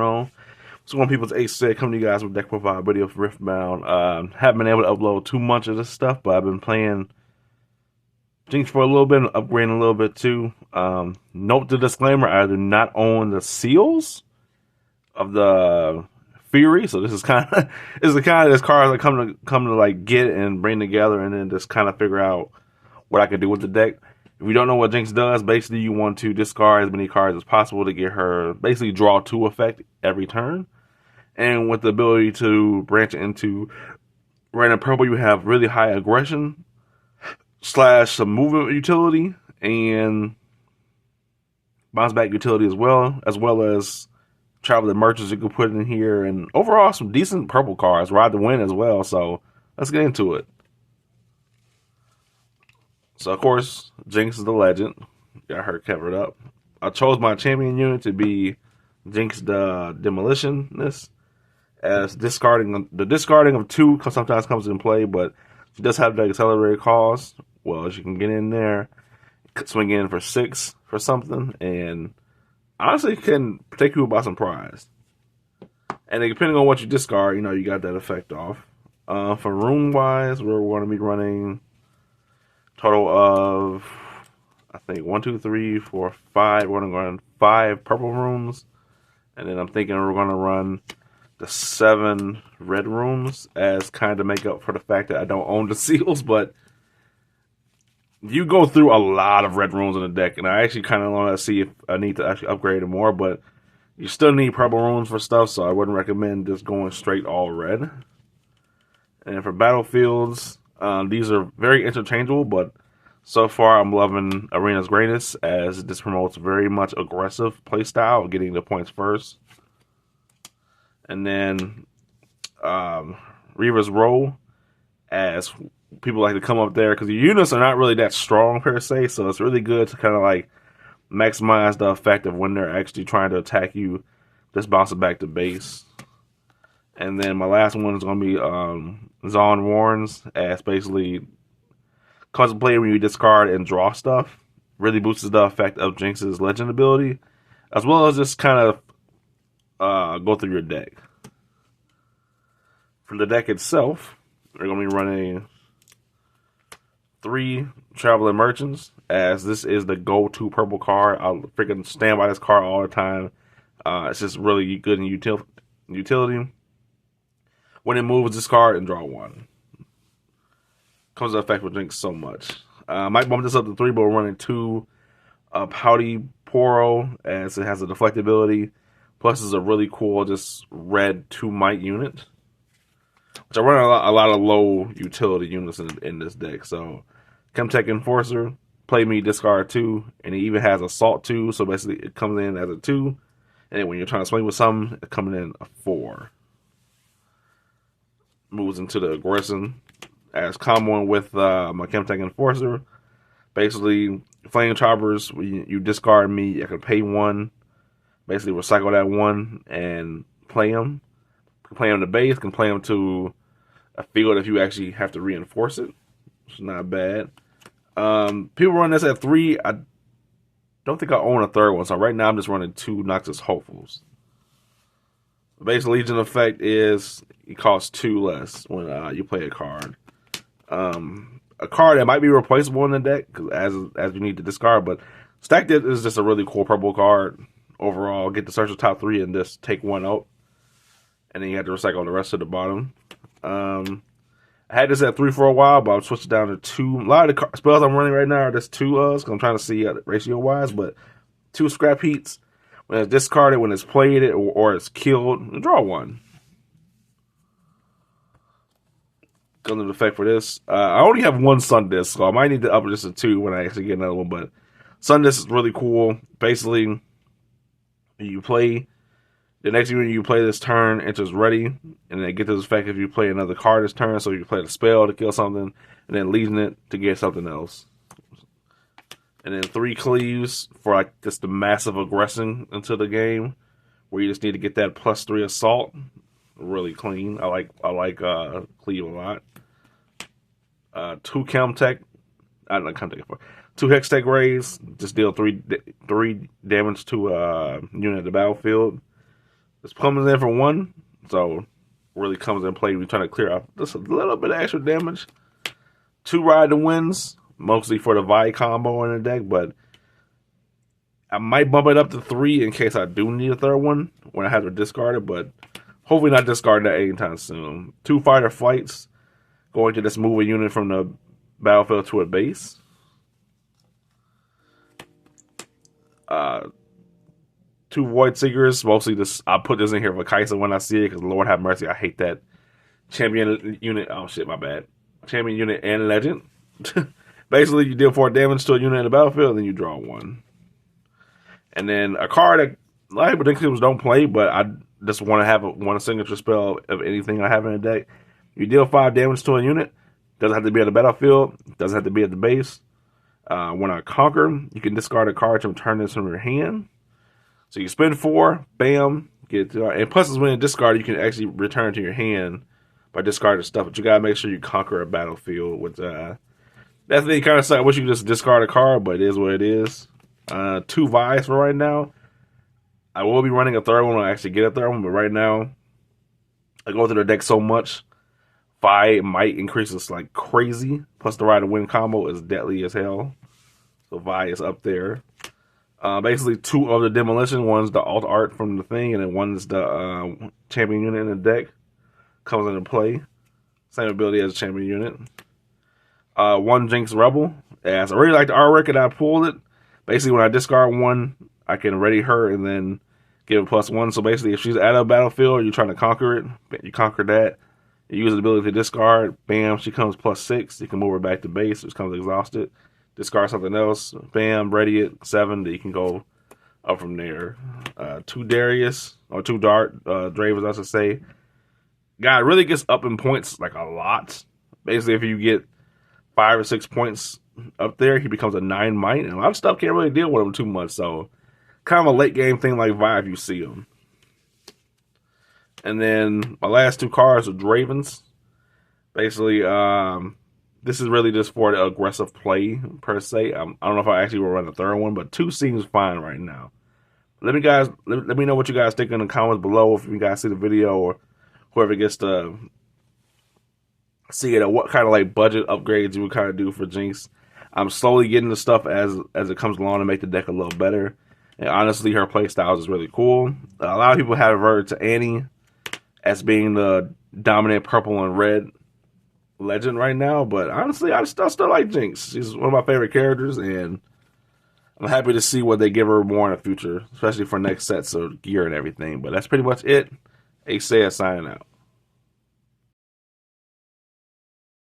on. So when people's H said, come to you guys with deck profile video for Riftbound. Haven't been able to upload too much of this stuff, but I've been playing Jinx for a little bit and upgrading a little bit too. Note the disclaimer: I do not own the seals of the Fury, so this is kind of this is the kind of this cards I come to like get and bring together, and then just kind of figure out what I can do with the deck. If you don't know what Jinx does, basically you want to discard as many cards as possible to get her basically draw 2 effect every turn. And with the ability to branch into red and purple, you have really high aggression / some movement utility and bounce back utility as well as traveling merchants you can put in here, and overall some decent purple cards. Ride to win as well. So let's get into it. So of course, Jinx is the legend. Got her covered up. I chose my champion unit to be Jinx the Demolitionist, as discarding of 2 sometimes comes into play, but she does have the accelerated cost. Well, she can get in there, swing in for 6 for something, and honestly can take you by surprise. And depending on what you discard, you got that effect off. For rune wise, we're going to be running total of, I think, 1, 2, 3, 4, 5. We're going to run 5 purple runes, and then I'm thinking we're going to run the 7 red runes as kind of make up for the fact that I don't own the seals. But you go through a lot of red runes in the deck, and I actually kind of want to see if I need to actually upgrade it more, but you still need purple runes for stuff, so I wouldn't recommend just going straight all red. And for battlefields, these are very interchangeable, but so far I'm loving Arena's Greatness, as this promotes very much aggressive playstyle, getting the points first. And then Reaver's Row, as people like to come up there because your units are not really that strong per se, so it's really good to kind of like maximize the effect of when they're actually trying to attack you, just bounce it back to base. And then my last one is going to be Zon Warns, as basically contemplate when you discard and draw stuff. Really boosts the effect of Jinx's legend ability, as well as just kind of go through your deck. For the deck itself, we're going to be running 3 Traveling Merchants, as this is the go-to purple card. I'll freaking stand by this card all the time. It's just really good in utility. When it moves, discard and draw 1. Comes to effect with Jinx so much. Might bump this up to 3, but we're running 2 Pouty Poro, as it has a deflectability. Plus, it's a really cool just red 2 might unit. Which I run a lot of low utility units in this deck. So, Chemtech Enforcer, play me, discard 2, and it even has Assault 2. So basically, it comes in as a 2, and then when you're trying to swing with something, it's coming in a 4. Moves into the aggression as comboing with my Chemtech Enforcer. Basically, Flame Choppers, when you discard me, I can pay 1. Basically, recycle that 1 and play them. Can play them to base, can play them to a field if you actually have to reinforce it. It's not bad. People run this at 3. I don't think I own a 3rd one, so right now I'm just running 2 Noxus Hopefuls. The base Legion effect is it costs 2 less when you play a card. A card that might be replaceable in the deck as you need to discard, but Stacked It is just a really cool purple card. Overall, get to search the top 3 and just take 1 out. And then you have to recycle the rest of the bottom. I had this at 3 for a while, but I've switched it down to 2. A lot of the spells I'm running right now are just 2 because I'm trying to see ratio-wise, but 2 Scrap Heats. When it's discarded, when it's played or it's killed, draw 1. Comes into effect for this. I only have 1 Sun Disc, so I might need to up this to 2 when I actually get another one, but Sun Disc is really cool. Basically, you play the next unit you play this turn enters ready, and then it gets this effect if you play another card this turn. So you play the spell to kill something, and then leaving it to get something else. And then 3 Cleaves for like just the massive aggression into the game, where you just need to get that +3 assault. Really clean. I like Cleave a lot. 2 Chemtech. I don't know Chemtech for 2 Hextech Rays. Just deal 3 damage to a unit at the battlefield. This comes in for 1, so really comes in play. We trying to clear out just a little bit of extra damage. 2 ride the wins, mostly for the Vi combo in the deck, but I might bump it up to 3 in case I do need a third one when I have to discard it, but hopefully not discarding that anytime soon. 2 fighter flights, going to just move a unit from the battlefield to a base. 2 Void Seekers, mostly this. I'll put this in here for Kaisa when I see it, because Lord have mercy, I hate that champion unit. Oh shit, my bad. Champion unit and legend. Basically, you deal 4 damage to a unit in the battlefield, and then you draw 1. And then a card that a lot of predictions don't play, but I just want to have one signature spell of anything I have in the deck. You deal 5 damage to a unit. Doesn't have to be at the battlefield. Doesn't have to be at the base. When I conquer, you can discard a card to return this from your hand. So you spend 4, bam, get it. And plus, when you discard, you can actually return it to your hand by discarding stuff. But you gotta make sure you conquer a battlefield with that thing. Kind of sucks. I wish you could just discard a card, but it is what it is. 2 Vi's for right now. I will be running a third one when I actually get a third one, but right now I go through the deck so much. Vi might increase this like crazy. Plus the ride to win combo is deadly as hell. So Vi is up there. Basically 2 of the demolition. One's the alt art from the thing, and then one's the champion unit in the deck. Comes into play. Same ability as a champion unit. 1 Jinx Rebel. As I really like the artwork and I pulled it. Basically, when I discard 1, I can ready her and then give it +1. So basically, if she's at a battlefield, you're trying to conquer it, you conquer that. You use the ability to discard. Bam, she comes +6. You can move her back to base. She comes exhausted. Discard something else. Bam, ready it 7. Then you can go up from there. 2 Darius or 2 Dravers, I should say. Guy really gets up in points like a lot. Basically, if you get 5 or 6 points up there, he becomes a 9 might, and a lot of stuff can't really deal with him too much. So, kind of a late game thing like Vi if you see him. And then my last 2 cards are Dravens. Basically, this is really just for the aggressive play per se. I don't know if I actually will run a third one, but 2 seems fine right now. Let me know what you guys think in the comments below if you guys see the video or whoever gets to see it, or what kind of like budget upgrades you would kind of do for Jinx. I'm slowly getting the stuff as it comes along to make the deck a little better. And honestly, her playstyle is really cool. A lot of people have reverted to Annie as being the dominant purple and red legend right now. But honestly, I still like Jinx. She's one of my favorite characters, and I'm happy to see what they give her more in the future, especially for next sets of gear and everything. But that's pretty much it. Ace signing out.